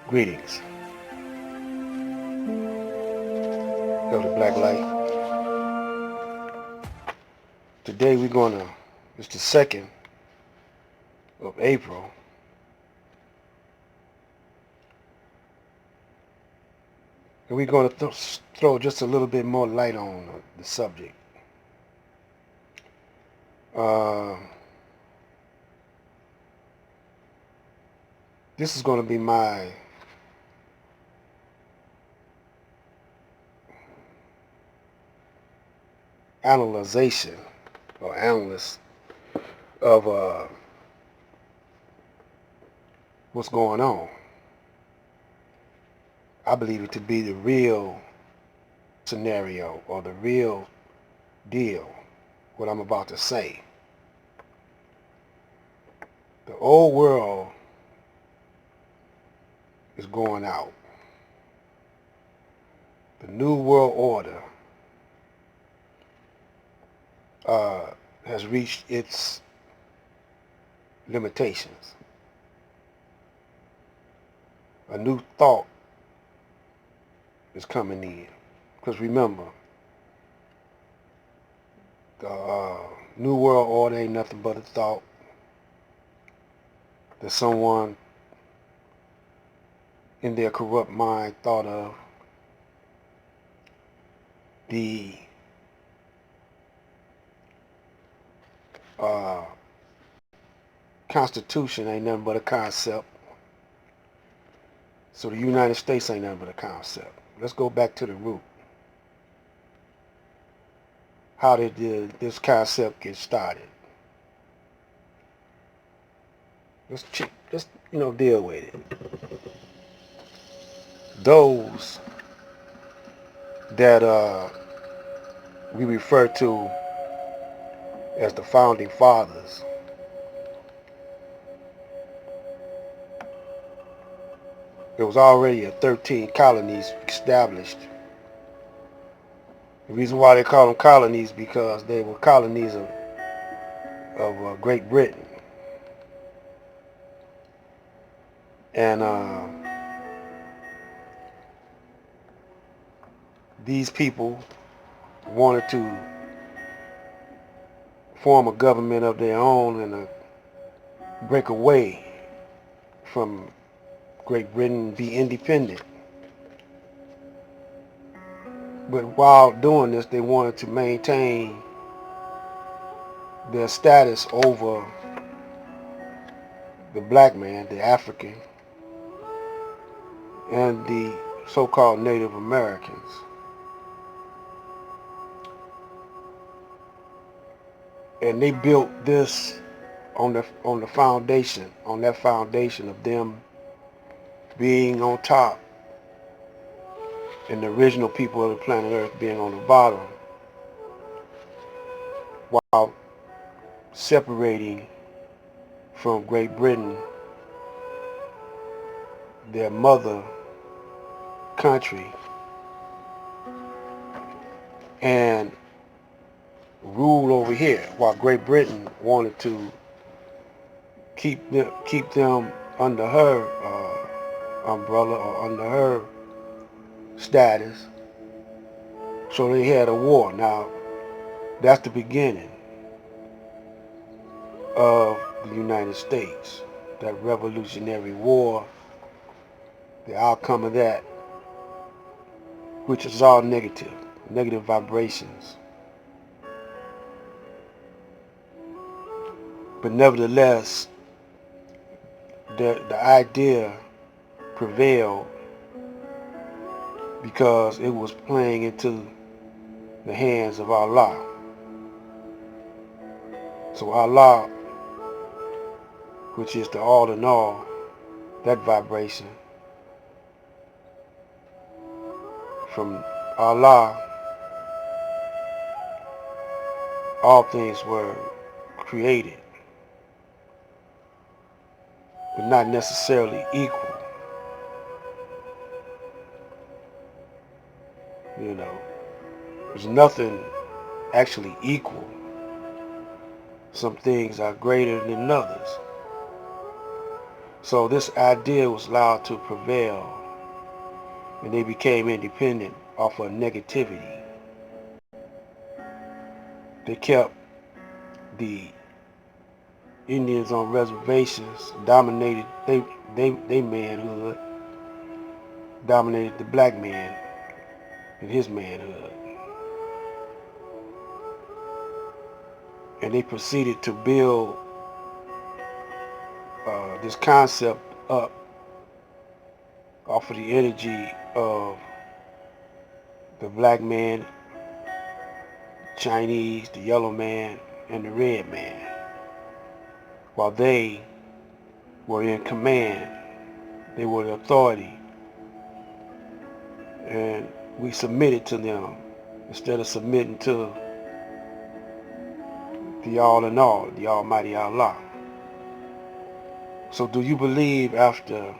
Greetings of the Black Light. Today it's the 2nd of April, and we're going to throw just a little bit more light on the subject. Uh, this is going to be my analyzation or analysis of what's going on. I believe it to be the real scenario or the real deal, what I'm about to say. The old world is going out. The new world order has reached its limitations. A new thought is coming in. Because remember, the new world order ain't nothing but a thought that someone in their corrupt mind thought of. The Constitution ain't nothing but a concept. So the United States ain't nothing but a concept. Let's go back to the root. How did this concept get started? Let's deal with it. Those that we refer to as the founding fathers, there was already 13 colonies established. The reason why they call them colonies because they were colonies of Great Britain. And these people wanted to form a government of their own and break away from Great Britain and be independent. But while doing this, they wanted to maintain their status over the black man, the African, and the so-called Native Americans. And they built this on that foundation of them being on top and the original people of the planet Earth being on the bottom, while separating from Great Britain, their mother country, and rule over here, while Great Britain wanted to keep them under her umbrella or under her status. So they had a war. Now, that's the beginning of the United States. That Revolutionary War, the outcome of that, which is all negative vibrations. But nevertheless, the idea prevailed because it was playing into the hands of Allah. So Allah, which is the all in all, that vibration, from Allah, all things were created, but not necessarily equal. There's nothing actually equal. Some things are greater than others. So this idea was allowed to prevail, and they became independent off of negativity. They kept the Indians on reservations, dominated they manhood, dominated the black man in his manhood. And they proceeded to build this concept up off of the energy of the black man, Chinese, the yellow man, and the red man, while they were in command. They were the authority, and we submitted to them instead of submitting to the all in all, the Almighty Allah. So do you believe after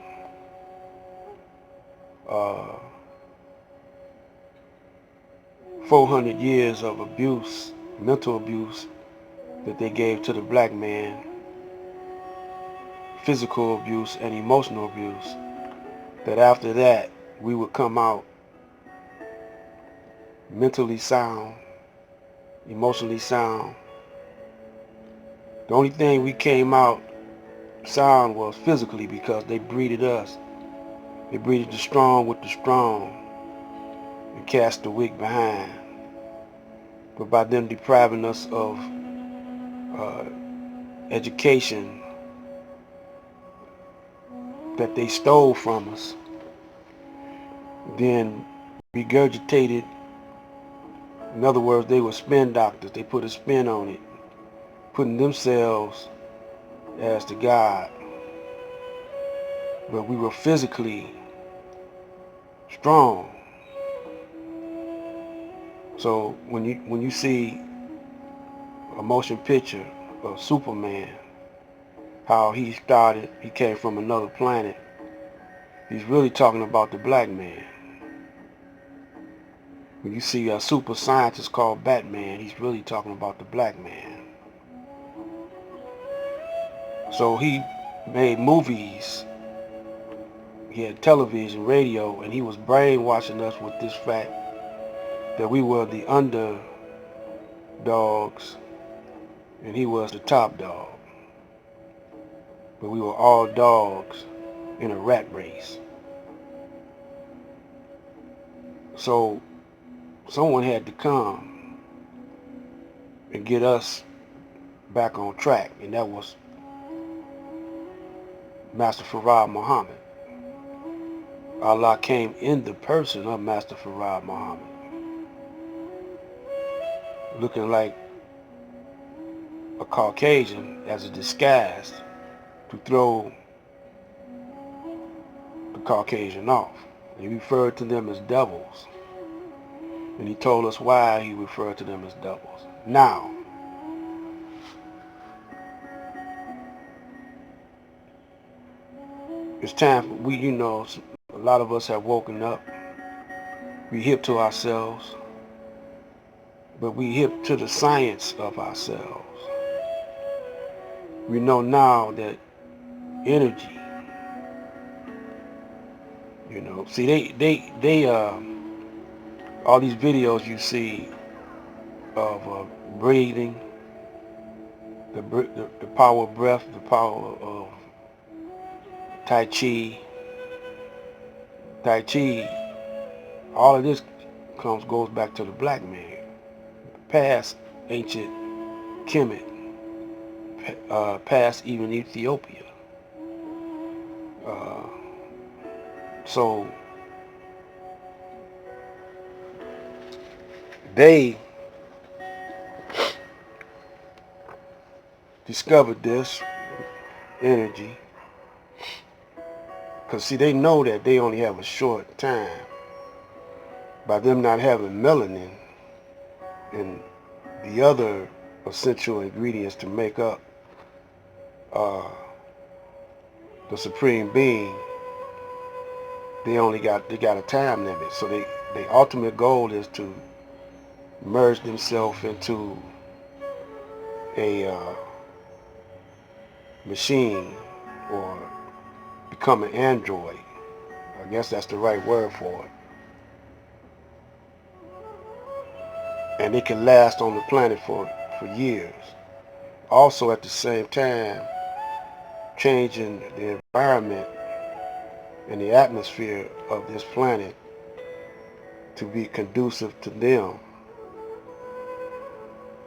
400 years of abuse, mental abuse, that they gave to the black man, physical abuse and emotional abuse, that after that we would come out mentally sound, emotionally sound? The only thing we came out sound was physically, because they breeded us. They breeded the strong with the strong and cast the weak behind. But by them depriving us of education that they stole from us, then regurgitated. In other words, they were spin doctors. They put a spin on it, putting themselves as the God. But we were physically strong. So when you see a motion picture of Superman, how he started, he came from another planet, he's really talking about the black man. When you see a super scientist called Batman, he's really talking about the black man. So he made movies, he had television, radio, and he was brainwashing us with this fact that we were the underdogs and he was the top dog. But we were all dogs in a rat race. So someone had to come and get us back on track, and that was Master Fard Muhammad. Allah came in the person of Master Fard Muhammad, looking like a Caucasian as a disguise to throw the Caucasian off. He referred to them as devils, and he told us why he referred to them as devils. Now, it's time for a lot of us have woken up. We hip to ourselves, but we hip to the science of ourselves. We know now that energy, see, they all these videos you see of breathing, the power of breath, the power of Tai Chi, all of this goes back to the black man, past ancient Kemet, past even Ethiopia. So they discovered this energy, because see, they know that they only have a short time. By them not having melanin and the other essential ingredients to make up the supreme being, they got a time limit. So their ultimate goal is to merge themselves into a machine or become an android. I guess that's the right word for it. And they can last on the planet for years. Also at the same time, changing the environment and the atmosphere of this planet to be conducive to them.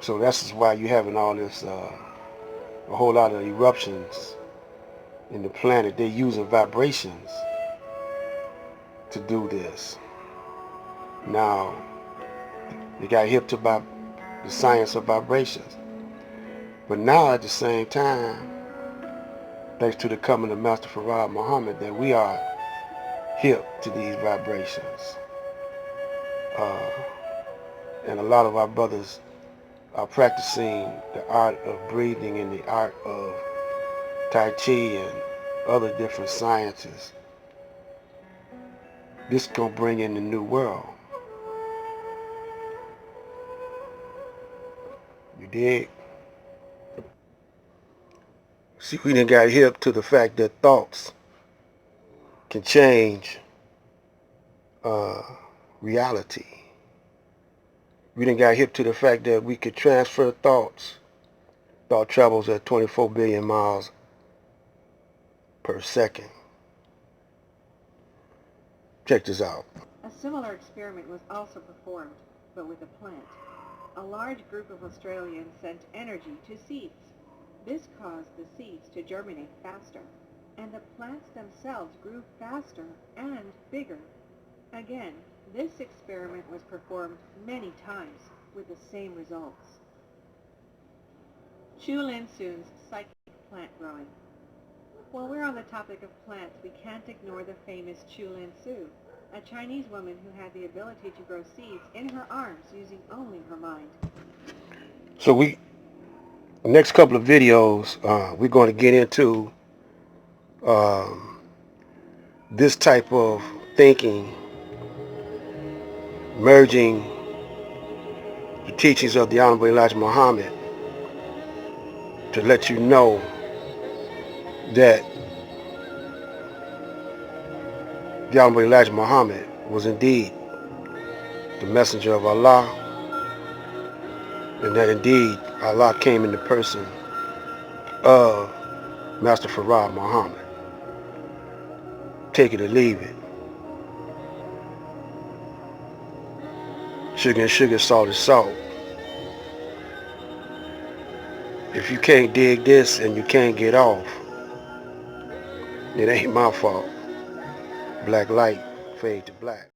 So that's why you're having all this, a whole lot of eruptions in the planet. They're using vibrations to do this. Now, they got hip to the science of vibrations. But now at the same time, thanks to the coming of Master Farad Muhammad, that we are hip to these vibrations. And a lot of our brothers are practicing the art of breathing and the art of Tai Chi and other different sciences. This is going to bring in the new world. You dig? See, we done got hip to the fact that thoughts can change reality. We done got hip to the fact that we could transfer thoughts. Thought travels at 24 billion miles per second. Check this out. A similar experiment was also performed, but with a plant. A large group of Australians sent energy to seeds. This caused the seeds to germinate faster, and the plants themselves grew faster and bigger. Again, this experiment was performed many times with the same results. Chu Lin Soon's psychic plant growing. While we're on the topic of plants, we can't ignore the famous Chu Lin Soo, a Chinese woman who had the ability to grow seeds in her arms using only her mind. So next couple of videos, we're going to get into this type of thinking, merging the teachings of the Honorable Elijah Muhammad to let you know that the Honorable Elijah Muhammad was indeed the messenger of Allah, and that indeed Allah came in the person of Master Farad Muhammad. Take it or leave it. Sugar and sugar, salt is salt. If you can't dig this and you can't get off, it ain't my fault. Black light fade to black.